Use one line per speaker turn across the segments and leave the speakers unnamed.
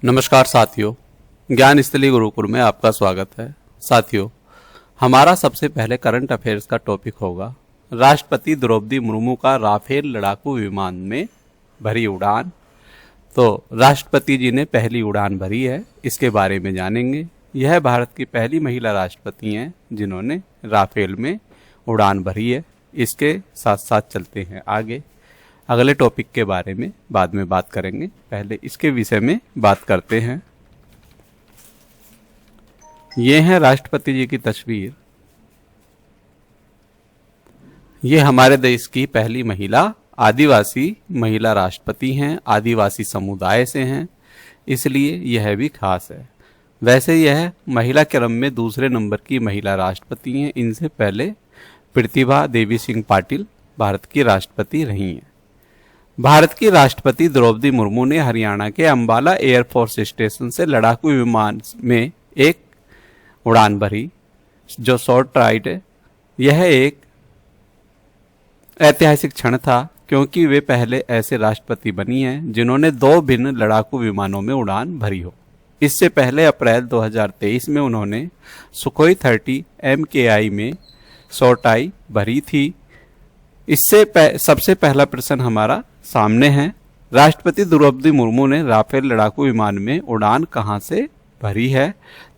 नमस्कार साथियों, ज्ञान स्थली गुरुकुल में आपका स्वागत है। साथियों, हमारा सबसे पहले करंट अफेयर्स का टॉपिक होगा राष्ट्रपति द्रौपदी मुर्मू का राफेल लड़ाकू विमान में भरी उड़ान। तो राष्ट्रपति जी ने पहली उड़ान भरी है, इसके बारे में जानेंगे। यह भारत की पहली महिला राष्ट्रपति हैं जिन्होंने राफेल में उड़ान भरी है। इसके साथ साथ चलते हैं आगे, अगले टॉपिक के बारे में बाद में बात करेंगे, पहले इसके विषय में बात करते हैं। ये है राष्ट्रपति जी की तस्वीर। ये हमारे देश की पहली महिला आदिवासी महिला राष्ट्रपति हैं, आदिवासी समुदाय से हैं, इसलिए यह भी खास है। वैसे यह महिला क्रम में दूसरे नंबर की महिला राष्ट्रपति हैं। इनसे पहले प्रतिभा देवी सिंह पाटिल भारत की राष्ट्रपति रही हैं। भारत की राष्ट्रपति द्रौपदी मुर्मू ने हरियाणा के अंबाला एयरफोर्स स्टेशन से लड़ाकू विमान में एक उड़ान भरी, जो शॉर्ट राइड है। यह एक ऐतिहासिक क्षण था क्योंकि वे पहले ऐसे राष्ट्रपति बनी हैं जिन्होंने 2 भिन्न लड़ाकू विमानों में उड़ान भरी हो। इससे पहले अप्रैल 2023 में उन्होंने सुखोई 30 MKI में शॉर्ट भरी थी। इससे सबसे पहला प्रश्न हमारा सामने है, राष्ट्रपति द्रौपदी मुर्मू ने राफेल लड़ाकू विमान में उड़ान कहां से भरी है?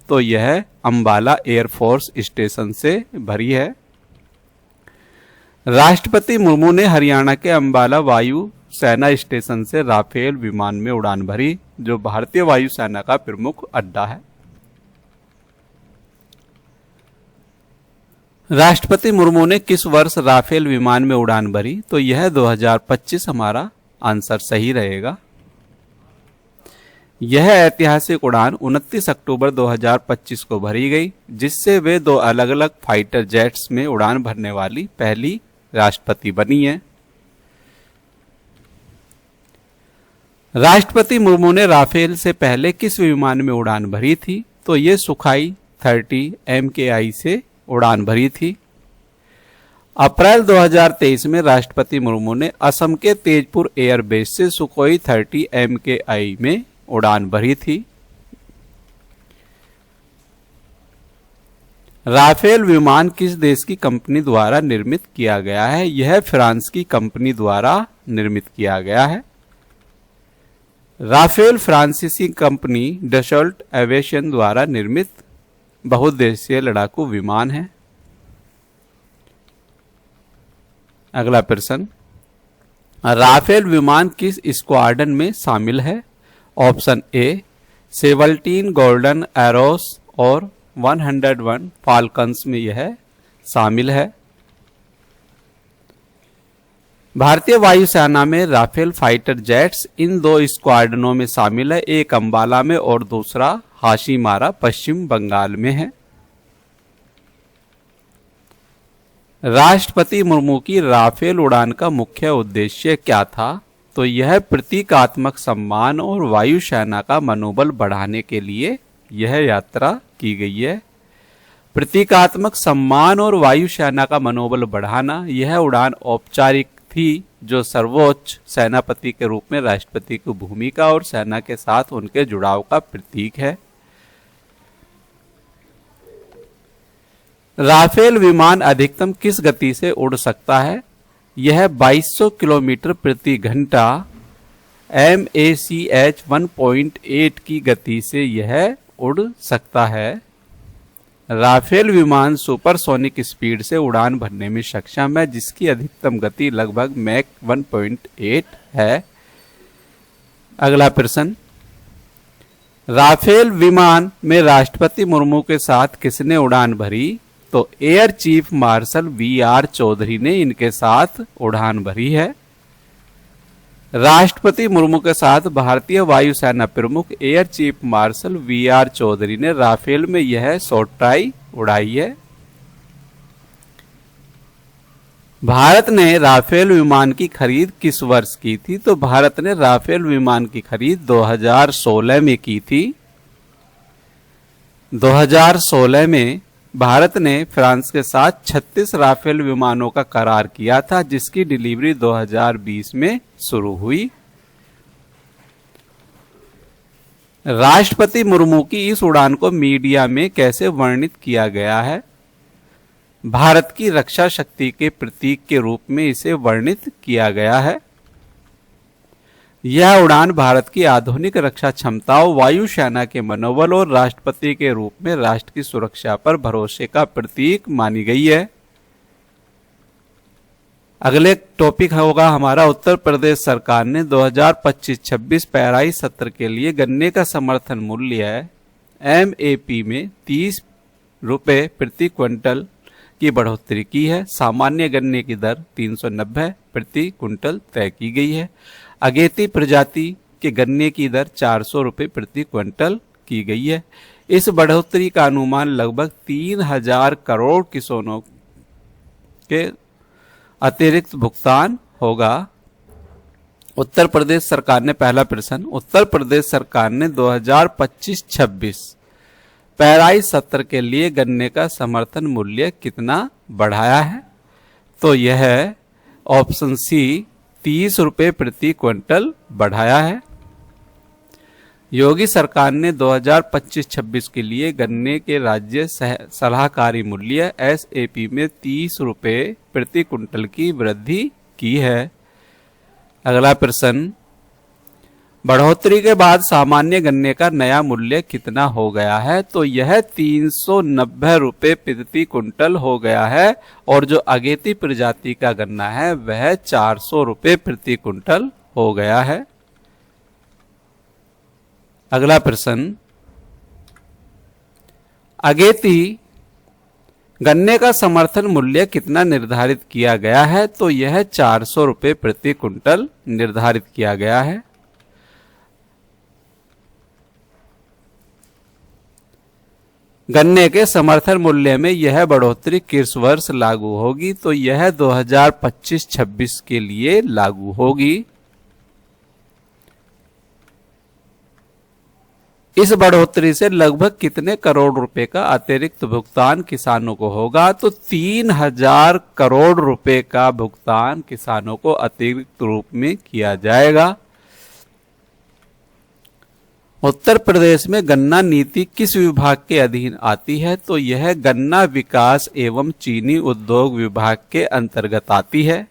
तो यह अंबाला एयरफोर्स स्टेशन से भरी है। राष्ट्रपति मुर्मू ने हरियाणा के अंबाला वायु सेना स्टेशन से राफेल विमान में उड़ान भरी, जो भारतीय वायुसेना का प्रमुख अड्डा है। राष्ट्रपति मुर्मू ने किस वर्ष राफेल विमान में उड़ान भरी? तो यह 2025 हमारा आंसर सही रहेगा। यह ऐतिहासिक उड़ान 29 अक्टूबर 2025 को भरी गई, जिससे वे 2 अलग अलग फाइटर जेट्स में उड़ान भरने वाली पहली राष्ट्रपति बनी है। राष्ट्रपति मुर्मू ने राफेल से पहले किस विमान में उड़ान भरी थी? तो ये सुखाई 30 MKI से उड़ान भरी थी। अप्रैल 2023 में राष्ट्रपति मुर्मू ने असम के तेजपुर एयरबेस से सुखोई 30 MKI में उड़ान भरी थी। राफेल विमान किस देश की कंपनी द्वारा निर्मित किया गया है? यह फ्रांस की कंपनी द्वारा निर्मित किया गया है। राफेल फ्रांसीसी कंपनी डसॉल्ट एविएशन द्वारा निर्मित बहुउद्देशीय लड़ाकू विमान है। अगला प्रश्न, राफेल विमान किस स्क्वाड्रन में शामिल है? ऑप्शन ए 17 गोल्डन एरोस और 101 फाल्कन्स में यह शामिल है। भारतीय वायुसेना में राफेल फाइटर जेट्स इन 2 स्क्वाड्रनों में शामिल है, एक अंबाला में और दूसरा हाशीमारा पश्चिम बंगाल में है। राष्ट्रपति मुर्मू की राफेल उड़ान का मुख्य उद्देश्य क्या था? तो यह प्रतीकात्मक सम्मान और वायुसेना का मनोबल बढ़ाने के लिए यह यात्रा की गई है। प्रतीकात्मक सम्मान और वायुसेना का मनोबल बढ़ाना, यह उड़ान औपचारिक थी जो सर्वोच्च सेनापति के रूप में राष्ट्रपति की भूमिका और सेना के साथ उनके जुड़ाव का प्रतीक है। राफेल विमान अधिकतम किस गति से उड़ सकता है? यह 2200 किलोमीटर प्रति घंटा MACH 1.8 की गति से यह उड़ सकता है। राफेल विमान सुपरसोनिक स्पीड से उड़ान भरने में सक्षम है, जिसकी अधिकतम गति लगभग मैक 1.8 है। अगला प्रश्न, राफेल विमान में राष्ट्रपति मुर्मू के साथ किसने उड़ान भरी? तो air chief marshal VR Chaudhary ने इनके साथ उड़ान भरी है। राष्ट्रपति मुर्मू के साथ भारतीय वायुसेना प्रमुख air chief marshal VR Chaudhary ने राफेल में यह शॉर्ट उड़ाई है। भारत ने राफेल विमान की खरीद किस वर्ष की थी? तो भारत ने राफेल विमान की खरीद 2016 में की थी। 2016 में भारत ने फ्रांस के साथ 36 राफेल विमानों का करार किया था, जिसकी डिलीवरी 2020 में शुरू हुई। राष्ट्रपति मुर्मू की इस उड़ान को मीडिया में कैसे वर्णित किया गया है? भारत की रक्षा शक्ति के प्रतीक के रूप में इसे वर्णित किया गया है। यह उड़ान भारत की आधुनिक रक्षा क्षमताओं, वायुसेना के मनोबल और राष्ट्रपति के रूप में राष्ट्र की सुरक्षा पर भरोसे का प्रतीक मानी गई है। अगले टॉपिक होगा हमारा, उत्तर प्रदेश सरकार ने 2025-26 पेराई सत्र के लिए गन्ने का समर्थन मूल्य MAP में 30 रुपए प्रति क्विंटल की बढ़ोतरी की है। सामान्य गन्ने की दर 390 प्रति क्विंटल तय की गई है। अगेती प्रजाति के गन्ने की दर 400 रुपए प्रति क्विंटल की गई है। इस बढ़ोतरी का अनुमान लगभग 3000 करोड़ किसानों के अतिरिक्त भुगतान होगा। उत्तर प्रदेश सरकार ने, पहला प्रश्न, उत्तर प्रदेश सरकार ने 2025-26 पेराई सत्र के लिए गन्ने का समर्थन मूल्य कितना बढ़ाया है? तो यह ऑप्शन सी 30 रुपए प्रति क्विंटल बढ़ाया है। योगी सरकार ने 2025-26 के लिए गन्ने के राज्य सलाहकारी मूल्य SAP में 30 रुपए प्रति क्विंटल की वृद्धि की है। अगला प्रश्न, बढ़ोतरी के बाद सामान्य गन्ने का नया मूल्य कितना हो गया है? तो यह 390 रुपए प्रति क्विंटल हो गया है और जो अगेती प्रजाति का गन्ना है वह 400 रुपए प्रति क्विंटल हो गया है। अगला प्रश्न, अगेती गन्ने का समर्थन मूल्य कितना निर्धारित किया गया है? तो यह 400 रुपए प्रति क्विंटल निर्धारित किया गया है। गन्ने के समर्थन मूल्य में यह बढ़ोतरी किस वर्ष लागू होगी? तो यह 2025-26 के लिए लागू होगी। इस बढ़ोतरी से लगभग कितने करोड़ रुपए का अतिरिक्त भुगतान किसानों को होगा? तो 3000 करोड़ रुपए का भुगतान किसानों को अतिरिक्त रूप में किया जाएगा। उत्तर प्रदेश में गन्ना नीति किस विभाग के अधीन आती है? तो यह गन्ना विकास एवं चीनी उद्योग विभाग के अंतर्गत आती है।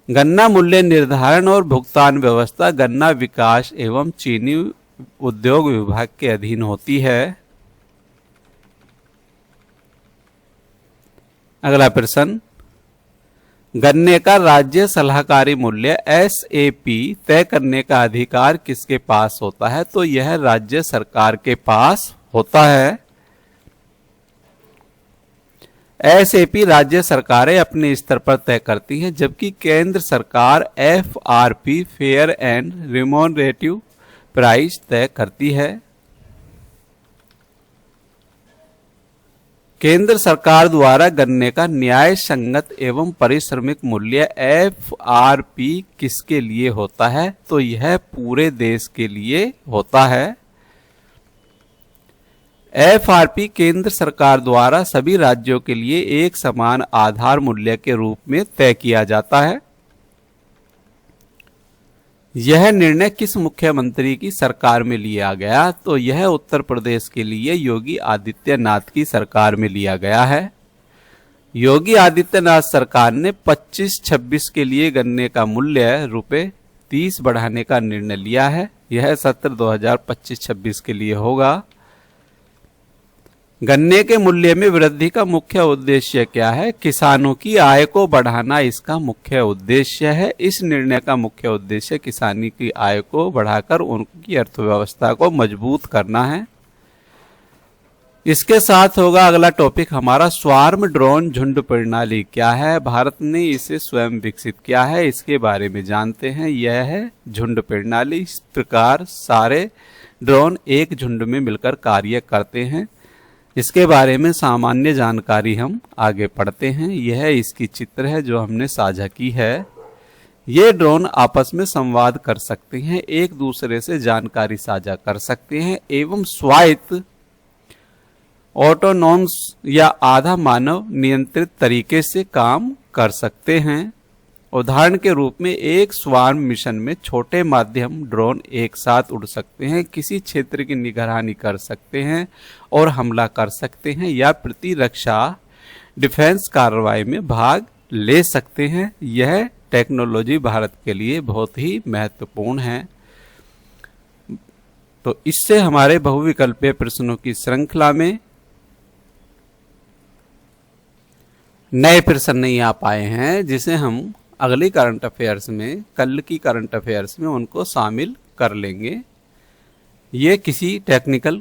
गन्ना मूल्य निर्धारण और भुगतान व्यवस्था गन्ना विकास एवं चीनी उद्योग विभाग के अधीन होती है। अगला प्रश्न, गन्ने का राज्य सलाहकारी मूल्य SAP तय करने का अधिकार किसके पास होता है? तो यह राज्य सरकार के पास होता है। SAP राज्य सरकारें अपने स्तर पर तय करती हैं, जबकि केंद्र सरकार FRP फेयर एंड रिमोनरेटिव प्राइस तय करती है। केंद्र सरकार द्वारा गन्ने का न्याय संगत एवं पारिश्रमिक मूल्य FRP किसके लिए होता है? तो यह पूरे देश के लिए होता है। FRP केंद्र सरकार द्वारा सभी राज्यों के लिए एक समान आधार मूल्य के रूप में तय किया जाता है। यह निर्णय किस मुख्यमंत्री की सरकार में लिया गया? तो यह उत्तर प्रदेश के लिए योगी आदित्यनाथ की सरकार में लिया गया है। योगी आदित्यनाथ सरकार ने 25-26 के लिए गन्ने का मूल्य रुपए 30 बढ़ाने का निर्णय लिया है। यह सत्र 2025-26 के लिए होगा। गन्ने के मूल्य में वृद्धि का मुख्य उद्देश्य क्या है? किसानों की आय को बढ़ाना इसका मुख्य उद्देश्य है। इस निर्णय का मुख्य उद्देश्य किसानी की आय को बढ़ाकर उनकी अर्थव्यवस्था को मजबूत करना है। इसके साथ होगा अगला टॉपिक हमारा, स्वार्म ड्रोन झुंड प्रणाली क्या है? भारत ने इसे स्वयं विकसित किया है, इसके बारे में जानते हैं। यह है झुंड प्रणाली। इस प्रकार सारे ड्रोन एक झुंड में मिलकर कार्य करते हैं। इसके बारे में सामान्य जानकारी हम आगे पढ़ते हैं। यह इसकी चित्र है जो हमने साझा की है। ये ड्रोन आपस में संवाद कर सकते हैं, एक दूसरे से जानकारी साझा कर सकते हैं एवं स्वायत्त ऑटोनॉमस या आधा मानव नियंत्रित तरीके से काम कर सकते हैं। उदाहरण के रूप में एक स्वार्म मिशन में छोटे माध्यम ड्रोन एक साथ उड़ सकते हैं, किसी क्षेत्र की निगरानी कर सकते हैं और हमला कर सकते हैं या प्रतिरक्षा डिफेंस कार्रवाई में भाग ले सकते हैं। यह टेक्नोलॉजी भारत के लिए बहुत ही महत्वपूर्ण है। तो इससे हमारे बहुविकल्पीय प्रश्नों की श्रृंखला में नए प्रश्न नहीं आ पाए हैं, जिसे हम अगली करंट अफेयर्स में, कल की करंट अफेयर्स में उनको शामिल कर लेंगे। ये किसी टेक्निकल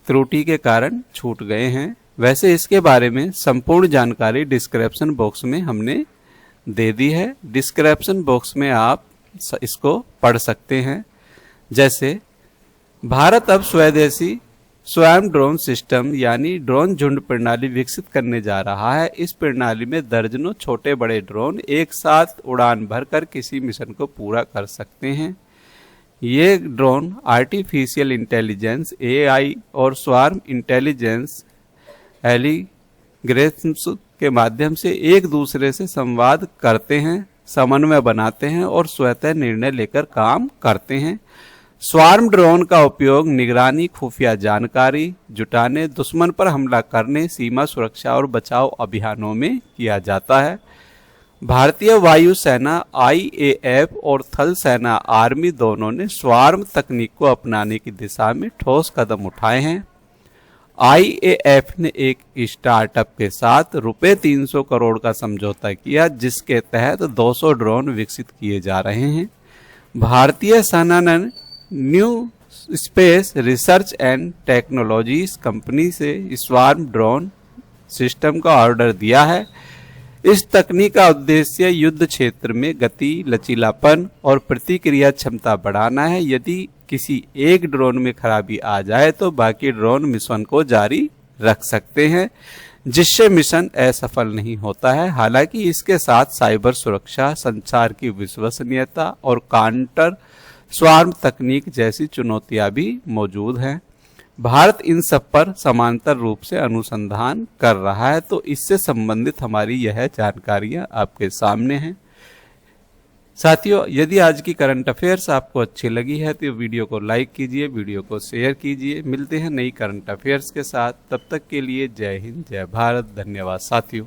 त्रुटि के कारण छूट गए हैं। वैसे इसके बारे में संपूर्ण जानकारी डिस्क्रिप्शन बॉक्स में हमने दे दी है। डिस्क्रिप्शन बॉक्स में आप इसको पढ़ सकते हैं। जैसे भारत अब स्वदेशी स्वयं ड्रोन सिस्टम यानी ड्रोन झुंड प्रणाली विकसित करने जा रहा है। इस प्रणाली में दर्जनों छोटे बड़े ड्रोन एक साथ उड़ान भरकर किसी मिशन को पूरा कर सकते हैं। ये ड्रोन आर्टिफिशियल इंटेलिजेंस AI और स्वार्म इंटेलिजेंस एल्गोरिथम्स के माध्यम से एक दूसरे से संवाद करते हैं, समन्वय बनाते हैं और स्वतः निर्णय लेकर काम करते हैं। स्वार्म ड्रोन का उपयोग निगरानी, खुफिया जानकारी जुटाने, दुश्मन पर हमला करने, सीमा सुरक्षा और बचाव अभियानों में किया जाता है। भारतीय वायुसेना IAF और थल सेना आर्मी दोनों ने स्वार्म तकनीक को अपनाने की दिशा में ठोस कदम उठाए हैं। IAF ने एक स्टार्टअप के साथ रुपए 300 करोड़ का समझौता किया, जिसके तहत 200 ड्रोन विकसित किए जा रहे हैं। भारतीय सेना ने new space research and technologies company से स्वार्म ड्रोन सिस्टम का ऑर्डर दिया है। इस तकनीक का उद्देश्य युद्ध क्षेत्र में गति, लचीलापन और प्रतिक्रिया क्षमता बढ़ाना है। यदि किसी एक ड्रोन में खराबी आ जाए तो बाकी ड्रोन मिशन को जारी रख सकते हैं, जिससे मिशन असफल नहीं होता है। हालांकि इसके साथ साइबर सुरक्षा, संचार की विश्वसनीयता और काउंटर स्वार्म तकनीक जैसी चुनौतियां भी मौजूद हैं। भारत इन सब पर समांतर रूप से अनुसंधान कर रहा है। तो इससे संबंधित हमारी यह जानकारियां आपके सामने हैं। साथियों, यदि आज की करंट अफेयर्स आपको अच्छी लगी है तो वीडियो को लाइक कीजिए, वीडियो को शेयर कीजिए। मिलते हैं नई करंट अफेयर्स के साथ, तब तक के लिए जय हिंद, जय भारत, धन्यवाद साथियों।